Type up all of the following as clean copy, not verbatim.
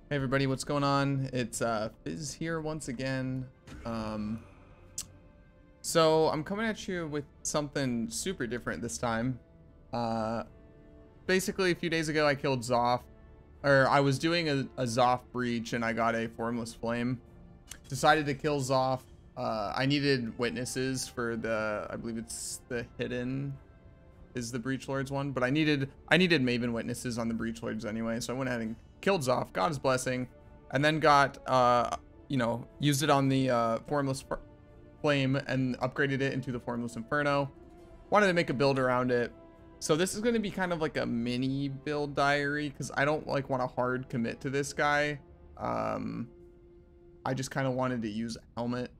Hey everybody, what's going on? It's Fizz here once again. So I'm coming at you with something super different this time. Basically a few days ago I killed Zoth, or I was doing a Zoth breach and I got a Formless Flame. Decided to kill Zoth. I needed witnesses for I believe it's the Hidden is the Breach Lords one, but I needed Maven witnesses on the Breach Lords anyway, so I went ahead and killed Zoth, got his blessing, and then got used it on the Formless Flame and upgraded it into the Formless Inferno. Wanted to make a build around it. So this is going to be kind of like a mini build diary because I don't want to hard commit to this guy. I just kind of wanted to use a helmet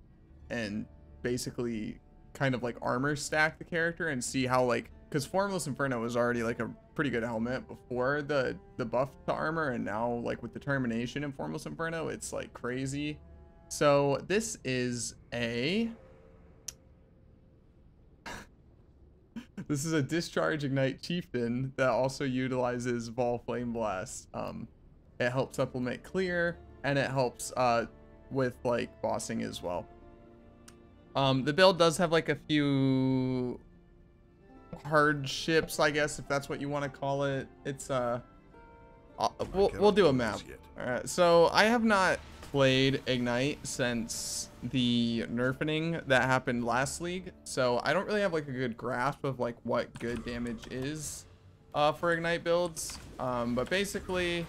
and basically kind of like armor stack the character and see how, like, because Formless Inferno was already like a pretty good helmet before the buff to armor, and now like with determination in Formless Inferno it's like crazy. So this is a this is a Discharge Ignite Chieftain that also utilizes Vol Flame Blast. It helps supplement clear, and it helps with like bossing as well. The build does have like a few hardships, I guess, if that's what you want to call it. It's we'll do a map. All right, so I have not played Ignite since the nerfing that happened last league, so I don't really have like a good grasp of like what good damage is for Ignite builds. But basically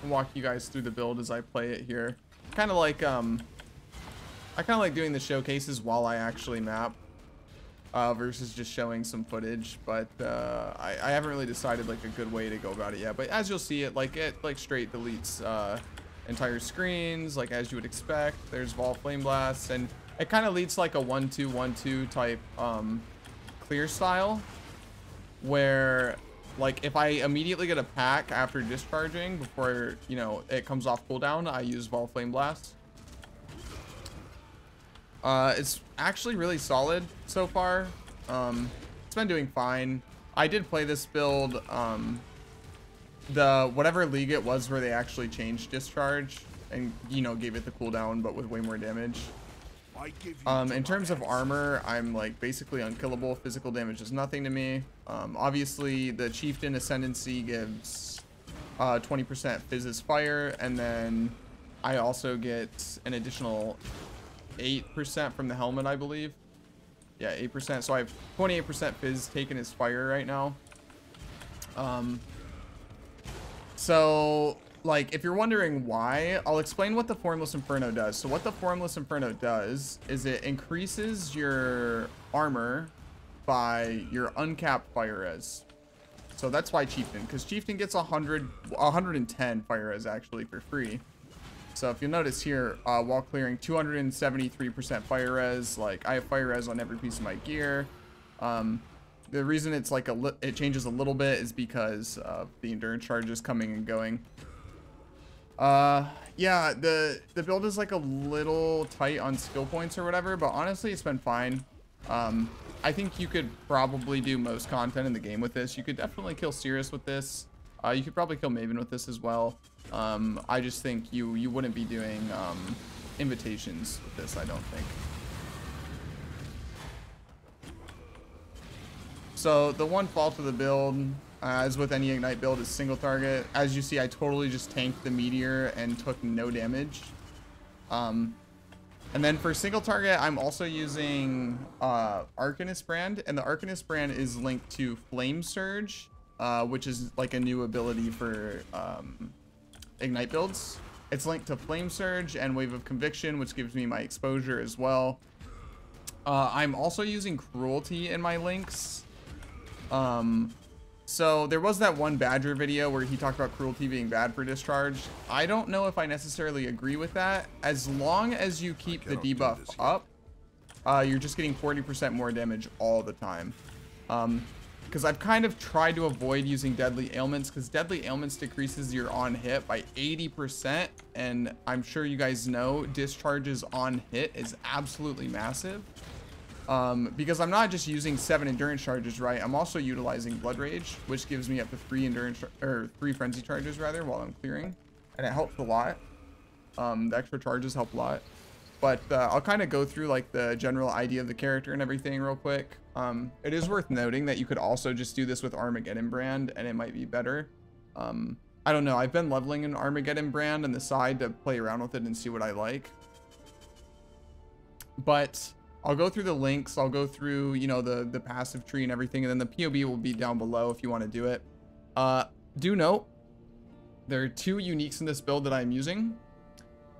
I'll walk you guys through the build as I play it here. Kind of like I kind of like doing the showcases while I actually map versus just showing some footage, but I haven't really decided like a good way to go about it yet. But as you'll see, it straight deletes entire screens, like as you would expect. There's Vol Flame Blast, and it kind of leads like a 1-2-1-2 type clear style, where like if I immediately get a pack after discharging before it comes off cooldown, I use Vol Flame Blast. It's actually really solid so far. It's been doing fine. I did play this build the whatever league it was where they actually changed Discharge and gave it the cooldown but with way more damage. In terms of armor, I'm like basically unkillable. Physical damage is nothing to me. Obviously the Chieftain Ascendancy gives 20% Fizz's Fire, and then I also get an additional 8% from the helmet, I believe. Yeah, 8%. So I have 28% Fizz taking his fire right now. So like if you're wondering why, I'll explain what the Formless Inferno does. So what the Formless Inferno does is it increases your armor by your uncapped fire res. So that's why Chieftain, because Chieftain gets 110 fire res actually for free. So if you'll notice here, while clearing 273% fire res, like I have fire res on every piece of my gear. The reason it's like it changes a little bit is because of the endurance charges coming and going. Yeah, the build is like a little tight on skill points or whatever, but honestly it's been fine. I think you could probably do most content in the game with this. You could definitely kill Sirius with this. You could probably kill Maven with this as well. I just think you wouldn't be doing invitations with this, I don't think. So the one fault of the build, as with any Ignite build, is single target. As you see, I totally just tanked the meteor and took no damage. And then for single target, I'm also using Arcanist brand, and the Arcanist brand is linked to Flame Surge, which is like a new ability for Ignite builds. It's linked to Flame Surge and Wave of Conviction, which gives me my exposure as well. I'm also using Cruelty in my links. So there was that one Badger video where he talked about Cruelty being bad for Discharge. I don't know if I necessarily agree with that. As long as you keep the debuff up, you're just getting 40% more damage all the time. Because I've kind of tried to avoid using Deadly Ailments, because Deadly Ailments decreases your on hit by 80%, and I'm sure you guys know Discharge's on hit is absolutely massive. Because I'm not just using 7 endurance charges, right? I'm also utilizing Blood Rage, which gives me up to 3 endurance or 3 frenzy charges rather while I'm clearing. and it helps a lot. The extra charges help a lot. But I'll kind of go through like the general idea of the character and everything real quick. It is worth noting that you could also just do this with Armageddon brand and it might be better. I don't know. I've been leveling an Armageddon brand on the side to play around with it and see what I like. But I'll go through the links. I'll go through, you know, the passive tree and everything. And then the POB will be down below if you want to do it. Do note, there are 2 uniques in this build that I'm using.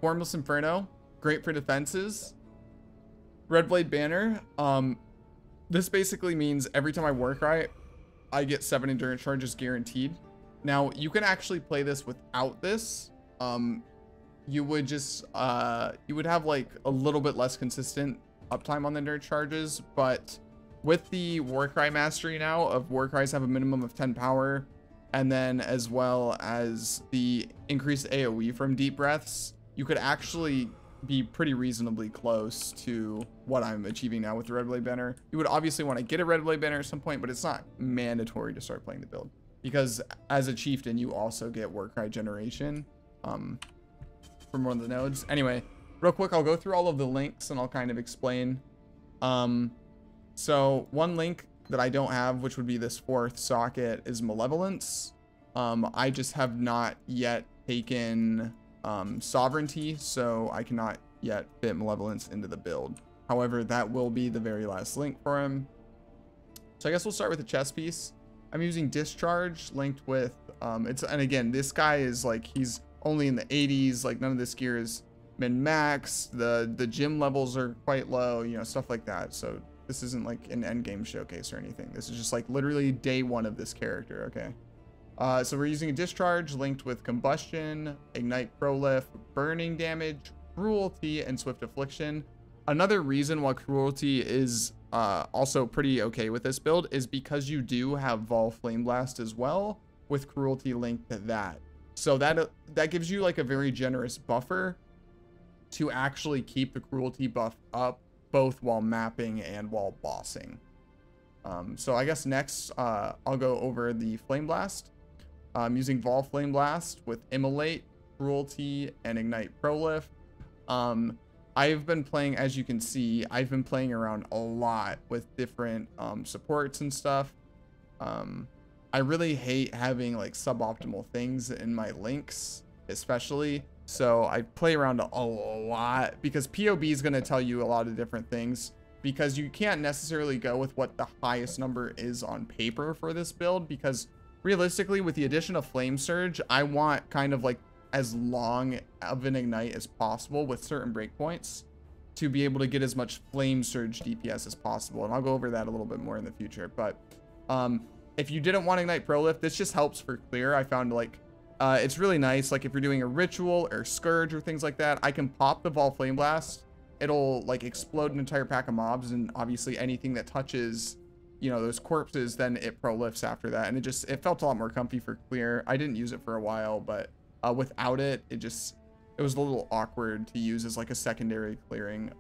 Formless Inferno, great for defenses. Red Blade Banner. This basically means every time I work right, I get 7 endurance charges guaranteed. Now, you can actually play this without this. You would just, you would have like a little bit less consistent uptime on the endurance charges, but with the Warcry mastery now of Warcries have a minimum of 10 power, and then as well as the increased AoE from deep breaths, you could actually be pretty reasonably close to what I'm achieving now with the Red Blade Banner. You would obviously want to get a Red Blade Banner at some point, but it's not mandatory to start playing the build, because as a Chieftain, you also get Warcry generation from one of the nodes. Anyway, real quick, I'll go through all of the links and I'll kind of explain. So one link that I don't have, which would be this 4th socket, is Malevolence. I just have not yet taken Sovereignty, so I cannot yet fit Malevolence into the build. However, that will be the very last link for him. So I guess we'll start with the chest piece. I'm using Discharge linked with and again, this guy is like, he's only in the 80s, like none of this gear is min-max, the gym levels are quite low, you know, stuff like that. So this isn't like an end game showcase or anything. This is just like literally day 1 of this character. Okay. So we're using a Discharge linked with Combustion, Ignite Prolift, Burning Damage, Cruelty, and Swift Affliction. Another reason why Cruelty is also pretty okay with this build is because you do have Vol Flame Blast as well, with Cruelty linked to that. So that gives you like a very generous buffer to actually keep the Cruelty buff up, both while mapping and while bossing. So I guess next I'll go over the Flame Blast. I'm using Vol Flame Blast with Immolate, Cruelty, and Ignite Prolift. I've been playing, as you can see, I've been playing around a lot with different supports and stuff. I really hate having like suboptimal things in my links, especially. So I play around a lot because POB is going to tell you a lot of different things, because you can't necessarily go with what the highest number is on paper for this build, because realistically, with the addition of Flame Surge, I want kind of like as long of an ignite as possible with certain breakpoints to be able to get as much Flame Surge DPS as possible. And I'll go over that a little bit more in the future. But if you didn't want Ignite Prolift, this just helps for clear. I found like it's really nice. Like if you're doing a ritual or Scourge or things like that, I can pop the Vol Flame Blast. It'll like explode an entire pack of mobs, and obviously anything that touches, you know, those corpses, then it prolifts after that. And it felt a lot more comfy for clear. I didn't use it for a while, but without it, it was a little awkward to use as like a secondary clearing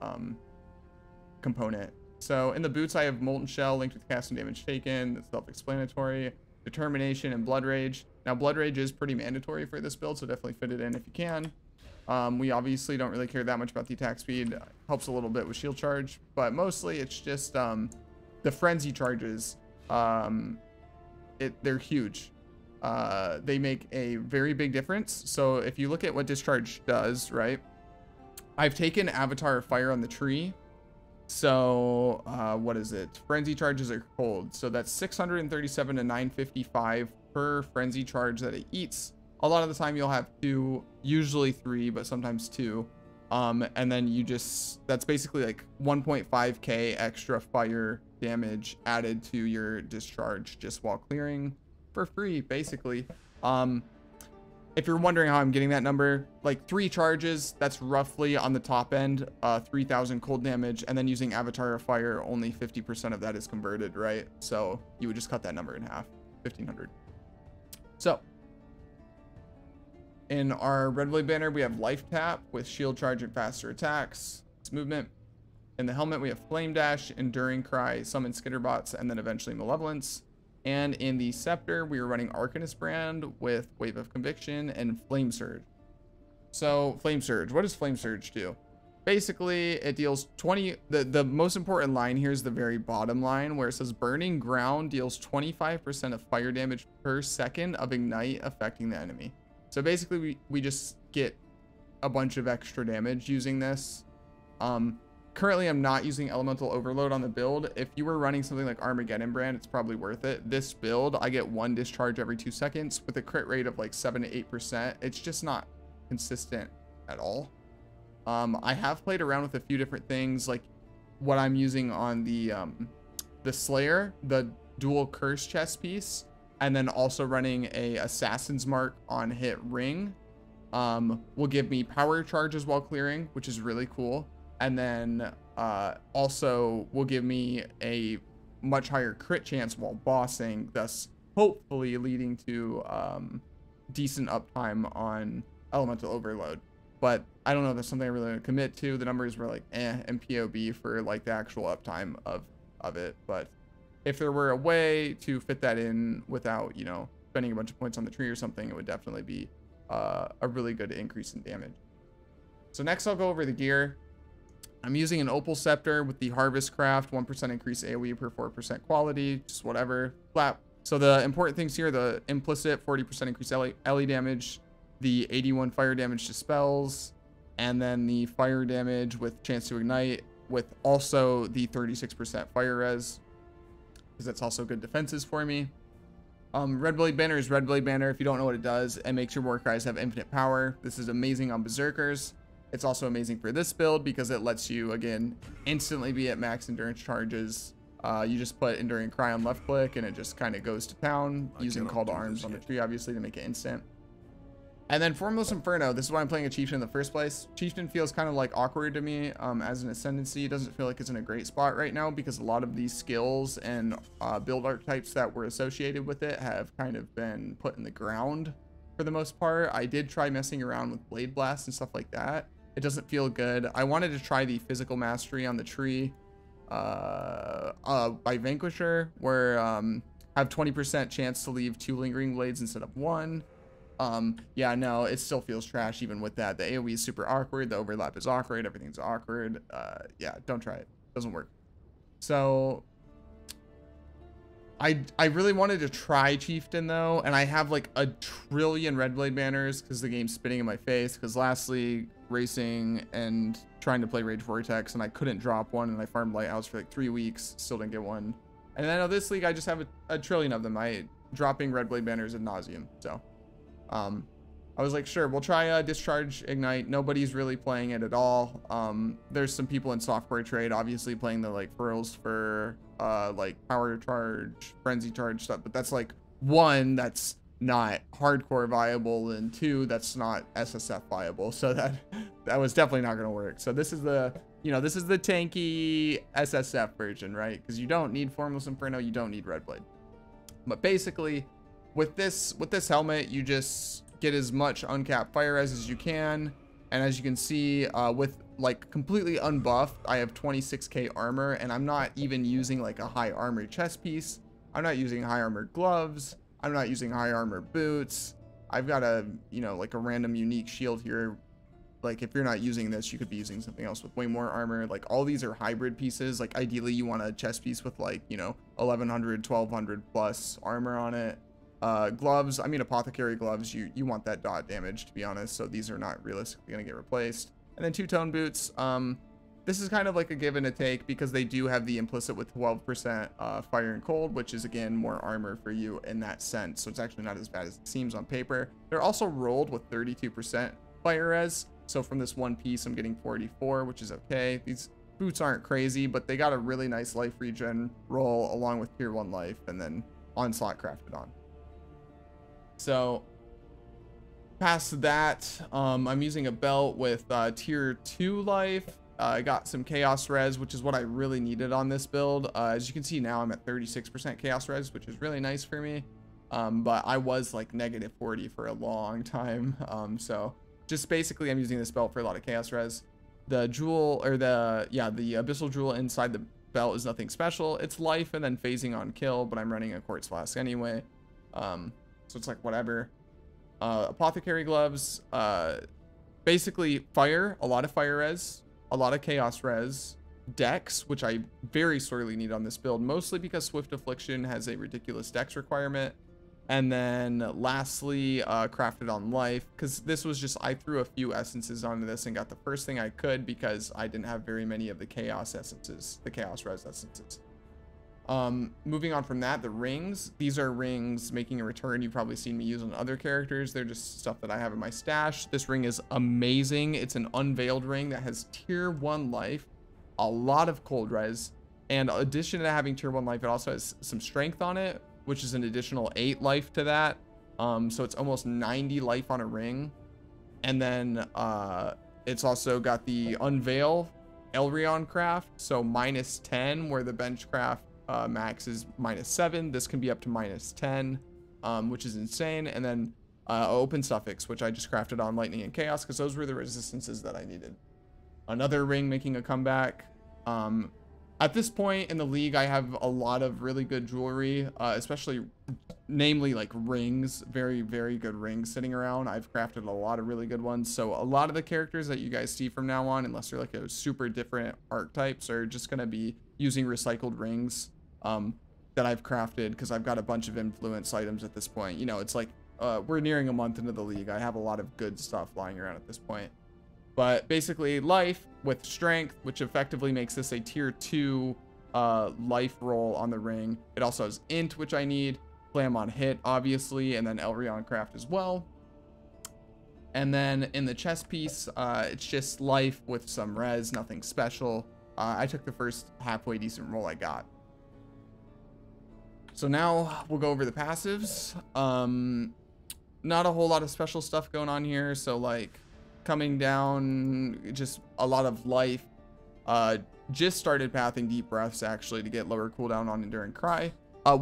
component. So in the boots, I have Molten Shell linked with casting damage taken. That's self-explanatory. Determination and Blood Rage. Now Blood Rage is pretty mandatory for this build, so definitely fit it in if you can. We obviously don't really care that much about the attack speed. Helps a little bit with shield charge, but mostly it's just the frenzy charges. They're huge. They make a very big difference. So if you look at what Discharge does, right? I've taken Avatar of Fire on the tree. So what is it? Frenzy charges are cold. So that's 637 to 955 per frenzy charge that it eats. A lot of the time you'll have 2, usually 3, but sometimes 2. And then that's basically like 1.5k extra fire damage added to your Discharge just while clearing for free, basically. If you're wondering how I'm getting that number, like 3 charges, that's roughly on the top end, 3,000 cold damage, and then using Avatar of Fire, only 50% of that is converted, right? So you would just cut that number in half, 1,500. So in our Red Blade banner, we have Life Tap with Shield Charge and faster attacks. It's movement. In the helmet, we have Flame Dash, Enduring Cry, Summon Skitterbots, and then eventually Malevolence. And in the Scepter, we are running Arcanist brand with Wave of Conviction and Flame Surge. So Flame Surge, what does Flame Surge do? Basically, it deals 20, the most important line here is the very bottom line where it says burning ground deals 25% of fire damage per second of ignite affecting the enemy. So basically we just get a bunch of extra damage using this. Currently I'm not using elemental overload on the build. If you were running something like Armageddon brand, it's probably worth it. This build, I get 1 discharge every 2 seconds with a crit rate of like 7 to 8%. It's just not consistent at all. I have played around with a few different things, like what I'm using on the Slayer, the dual curse chest piece, and then also running a Assassin's Mark on hit ring. Will give me power charges while clearing, which is really cool. And then also will give me a much higher crit chance while bossing, thus hopefully leading to decent uptime on elemental overload. But I don't know if that's something I really want to commit to. The numbers were like and POB for like the actual uptime of it. But if there were a way to fit that in without, you know, spending a bunch of points on the tree or something, it would definitely be a really good increase in damage. So next I'll go over the gear. I'm using an Opal Scepter with the Harvest Craft, 1% increase AoE per 4% quality, just whatever. Flat. So the important things here, the implicit 40% increase LE damage, the 81 fire damage to spells, and then the fire damage with chance to ignite, with also the 36% fire res, because that's also good defenses for me. Red Blade Banner is Red Blade Banner. If you don't know what it does, it makes your Warcries have infinite power. This is amazing on Berserkers. It's also amazing for this build because it lets you, again, instantly be at max endurance charges. You just put Enduring Cry on left click and it just kind of goes to town, using Call to Arms on the tree, obviously, to make it instant. And then Formless Inferno, this is why I'm playing a Chieftain in the first place. Chieftain feels kind of like awkward to me as an Ascendancy. It doesn't feel like it's in a great spot right now because a lot of these skills and build archetypes that were associated with it have kind of been put in the ground for the most part. I did try messing around with Blade Blast and stuff like that. It doesn't feel good. I wanted to try the Physical Mastery on the tree by Vanquisher, where have 20% chance to leave 2 Lingering Blades instead of 1. Yeah, no, it still feels trash even with that. The AoE is super awkward, the overlap is awkward, everything's awkward. Yeah, don't try it. Doesn't work. So I really wanted to try Chieftain though, and I have like a trillion Red Blade banners because the game's spitting in my face, because lastly racing and trying to play Rage Vortex and I couldn't drop one, and I farmed Lighthouse for like 3 weeks, still didn't get one. And then I know this league I just have a trillion of them. I dropping Red Blade banners ad nauseum. So I was like, sure, we'll try Discharge Ignite. Nobody's really playing it at all. There's some people in software trade obviously playing the like furls for like Power Charge, Frenzy Charge stuff, but that's like 1, that's not hardcore viable, and 2, that's not SSF viable. So that was definitely not going to work. So this is the, you know, this is the tanky SSF version, right? Because you don't need Formless Inferno, you don't need Red Blade. But basically with this helmet, you just get as much uncapped fire as you can. And as you can see, with like completely unbuffed, I have 26k armor, and I'm not even using like a high armor chest piece. I'm not using high armor gloves. I'm not using high armor boots. I've got a, you know, like a random unique shield here. Like if you're not using this, you could be using something else with way more armor. Like all these are hybrid pieces. Like ideally you want a chest piece with like, you know, 1100, 1200 plus armor on it. Gloves, I mean apothecary gloves, you want that dot damage, to be honest, so these are not realistically going to get replaced. And then 2-tone boots, this is kind of like a give and a take because they do have the implicit with 12% fire and cold, which is again more armor for you in that sense, so it's actually not as bad as it seems on paper. They're also rolled with 32% fire res, so from this one piece I'm getting 44, which is okay. These boots aren't crazy, but they got a really nice life regen roll along with tier 1 life and then onslaught crafted on. So past that, I'm using a belt with tier 2 life. I got some chaos res, which is what I really needed on this build. As you can see now, I'm at 36% chaos res, which is really nice for me. But I was like -40 for a long time. So just basically I'm using this belt for a lot of chaos res. The jewel, or the abyssal jewel inside the belt is nothing special. It's life and then phasing on kill, but I'm running a quartz flask anyway. So it's like whatever. Apothecary gloves, basically fire, a lot of fire res, a lot of chaos res, dex, which I very sorely need on this build, mostly because Swift Affliction has a ridiculous dex requirement. And then lastly, crafted on life, because this was just, I threw a few essences onto this and got the first thing I could because I didn't have very many of the chaos essences, the chaos res essences. Moving on from that, the rings. These are rings making a return. You've probably seen me use on other characters. They're just stuff that I have in my stash. This ring is amazing. It's an unveiled ring that has tier 1 life, a lot of cold res, and in addition to having tier 1 life, it also has some strength on it, which is an additional 8 life to that. So it's almost 90 life on a ring. And then it's also got the Unveil Elrion craft, so -10, where the bench craft max is -7. This can be up to -10, which is insane. And then Open Suffix, which I just crafted on Lightning and Chaos, because those were the resistances that I needed. Another ring making a comeback. At this point in the league, I have a lot of really good jewelry, especially, namely like rings, very, very good rings sitting around. I've crafted a lot of really good ones. So a lot of the characters that you guys see from now on, unless they're like a super different archetypes, are just going to be using recycled rings that I've crafted, because I've got a bunch of influence items at this point. You know, it's like we're nearing a month into the league. I have a lot of good stuff lying around at this point. But basically life with strength, which effectively makes this a tier 2 life roll on the ring. It also has int, which I need, slam on hit, obviously, and then Elrion craft as well. And then in the chest piece, it's just life with some res, nothing special. I took the first halfway decent roll I got. So now we'll go over the passives. Not a whole lot of special stuff going on here. So like, coming down, just a lot of life. Just started pathing deep breaths actually to get lower cooldown on Enduring Cry.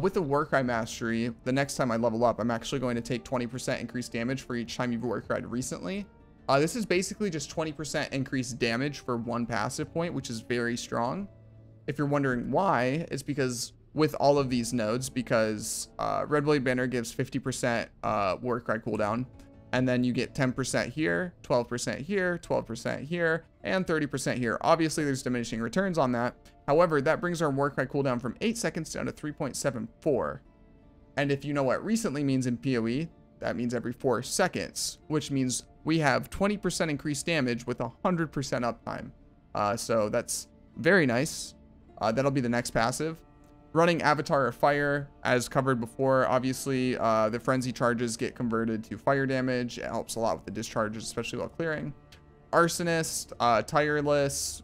With the Warcry mastery, the next time I level up, I'm actually going to take 20% increased damage for each time you've Warcried recently. This is basically just 20% increased damage for 1 passive point, which is very strong. If you're wondering why, it's because with all of these nodes, because Red Blade Banner gives 50% Warcry cooldown. And then you get 10% here, 12% here, 12% here, and 30% here. Obviously, there's diminishing returns on that. However, that brings our Warcry cooldown from 8 seconds down to 3.74. And if you know what recently means in PoE, that means every 4 seconds, which means we have 20% increased damage with 100% uptime. So that's very nice. That'll be the next passive. Running Avatar of Fire, as covered before, obviously the frenzy charges get converted to fire damage. It helps a lot with the discharges, especially while clearing. Arsonist, Tireless,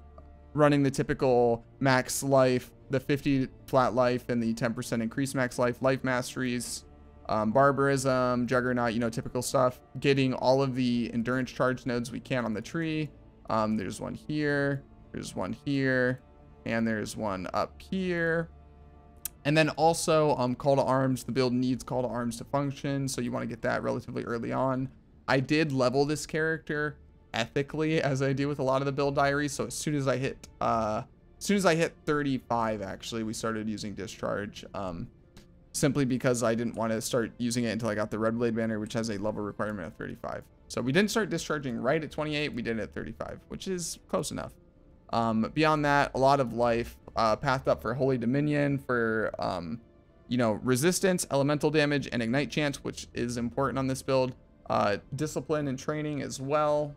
running the typical max life, the 50 flat life and the 10% increased max life, life masteries, Barbarism, Juggernaut, you know, typical stuff. Getting all of the endurance charge nodes we can on the tree. There's one here, there's one here, and there's one up here. And then also Call to Arms. The build needs Call to Arms to function, so you want to get that relatively early on. I did level this character ethically, as I do with a lot of the build diaries. So as soon as I hit 35, actually, we started using Discharge, simply because I didn't want to start using it until I got the Red Blade Banner, which has a level requirement of 35. So we didn't start discharging right at 28. We did it at 35, which is close enough. Beyond that, a lot of life, pathed up for Holy Dominion, for, you know, resistance, elemental damage, and ignite chance, which is important on this build. Discipline and training as well.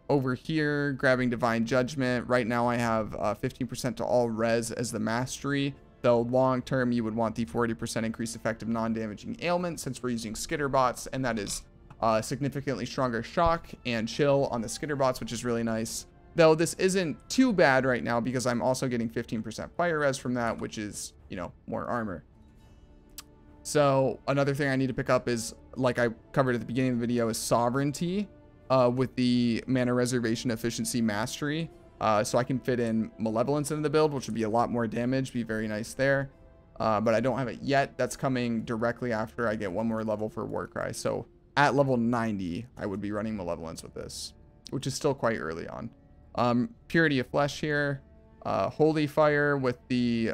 Over here, grabbing Divine Judgment. Right now I have 15% to all res as the mastery, though long term you would want the 40% increased effective non-damaging ailment, since we're using skitter bots, and that is significantly stronger shock and chill on the skitter bots, which is really nice. Though this isn't too bad right now, because I'm also getting 15% fire res from that, which is, you know, more armor. So another thing I need to pick up is, like I covered at the beginning of the video, is Sovereignty with the Mana Reservation Efficiency Mastery. So I can fit in Malevolence into the build, which would be a lot more damage, be very nice there. But I don't have it yet. That's coming directly after I get one more level for Warcry. So at level 90, I would be running Malevolence with this, which is still quite early on. Purity of Flesh here, Holy Fire with the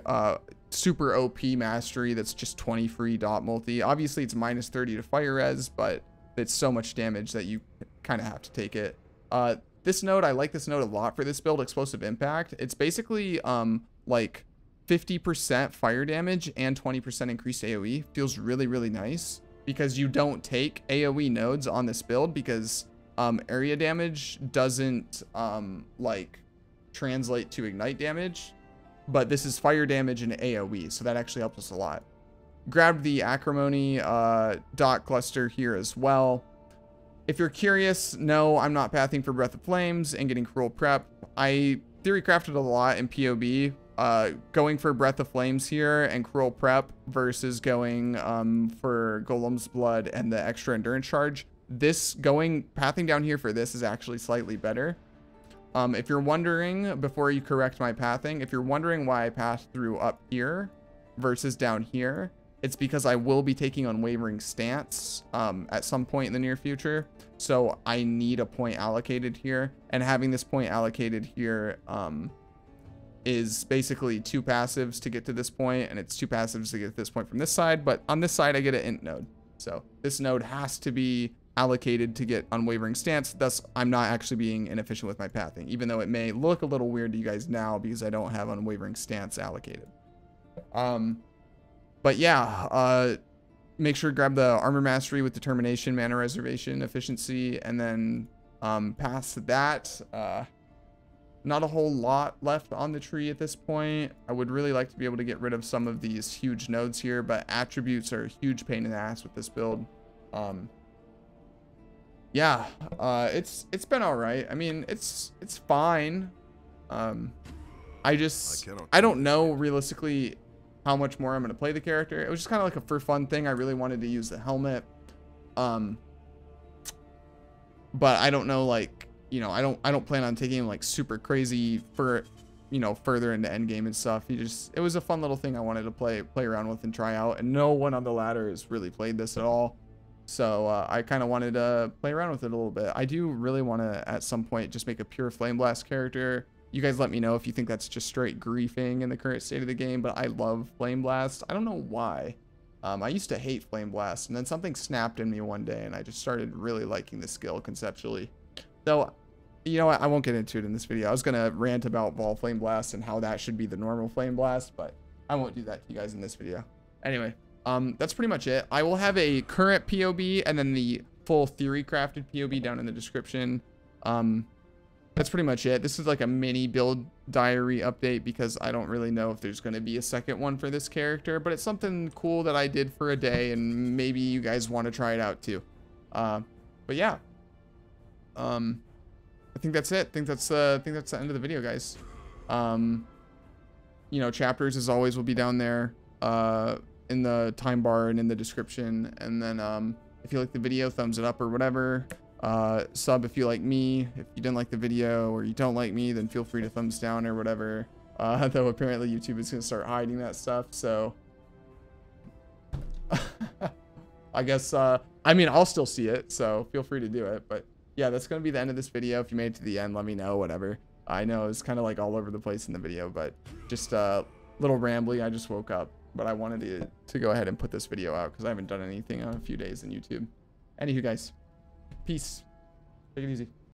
super OP mastery that's just 20 free dot multi. Obviously it's -30 to fire res, but it's so much damage that you kind of have to take it. This node, I like this node a lot for this build, Explosive Impact. It's basically like 50% fire damage and 20% increased AoE. Feels really, really nice because you don't take AoE nodes on this build because area damage doesn't like translate to ignite damage, but this is fire damage and AoE, so that actually helps us a lot. Grabbed the Acrimony dot cluster here as well. If you're curious, no, I'm not pathing for Breath of Flames and getting Cruel Prep. I theory crafted a lot in PoB, going for Breath of Flames here and Cruel Prep versus going for Golem's Blood and the extra endurance charge. This pathing down here for this is actually slightly better. If you're wondering, before you correct my pathing, if you're wondering why I passed through up here versus down here, it's because I will be taking Unwavering Stance at some point in the near future. So I need a point allocated here, and having this point allocated here is basically 2 passives to get to this point, and it's 2 passives to get to this point from this side. But on this side, I get an int node. So this node has to be allocated to get Unwavering Stance. Thus, I'm not actually being inefficient with my pathing, even though it may look a little weird to you guys now because I don't have Unwavering Stance allocated. But yeah, make sure to grab the Armor Mastery with Determination, Mana Reservation, Efficiency, and then past that, not a whole lot left on the tree at this point. I would really like to be able to get rid of some of these huge nodes here, but attributes are a huge pain in the ass with this build. Yeah, it's been all right. I mean, it's fine. I don't know realistically how much more I'm going to play the character. It was just kind of like a for fun thing. I really wanted to use the helmet. But I don't know, like, you know, I don't plan on taking him like super crazy for, you know, further into endgame and stuff. It was a fun little thing I wanted to play around with and try out, and no one on the ladder has really played this at all. So I kind of wanted to play around with it a little bit. I do really want to at some point just make a pure Flame Blast character. You guys let me know if you think that's just straight griefing in the current state of the game, but I love Flame Blast. I don't know why. I used to hate Flame Blast, and then something snapped in me one day, and I just started really liking the skill conceptually. So, you know what? I won't get into it in this video. I was going to rant about Ball Flame Blast and how that should be the normal Flame Blast, but I won't do that to you guys in this video. Anyway, that's pretty much it. I will have a current PoB and then the full theory crafted PoB down in the description. That's pretty much it. This is like a mini build diary update because I don't really know if there's going to be a second one for this character, but it's something cool that I did for a day, and maybe you guys want to try it out too. But yeah, I think that's it. I think that's the end of the video, guys. You know, chapters as always will be down there in the time bar and in the description. And then if you like the video, thumbs it up or whatever. Sub if you like me. If you didn't like the video or you don't like me, then feel free to thumbs down or whatever. Though apparently YouTube is going to start hiding that stuff, so I guess I mean, I'll still see it, so feel free to do it. But yeah, that's going to be the end of this video. If you made it to the end, let me know, whatever. I know it's kind of like all over the place in the video, but just a little rambly. I just woke up, but I wanted to go ahead and put this video out because I haven't done anything in a few days in YouTube. Anywho, guys, peace. Take it easy.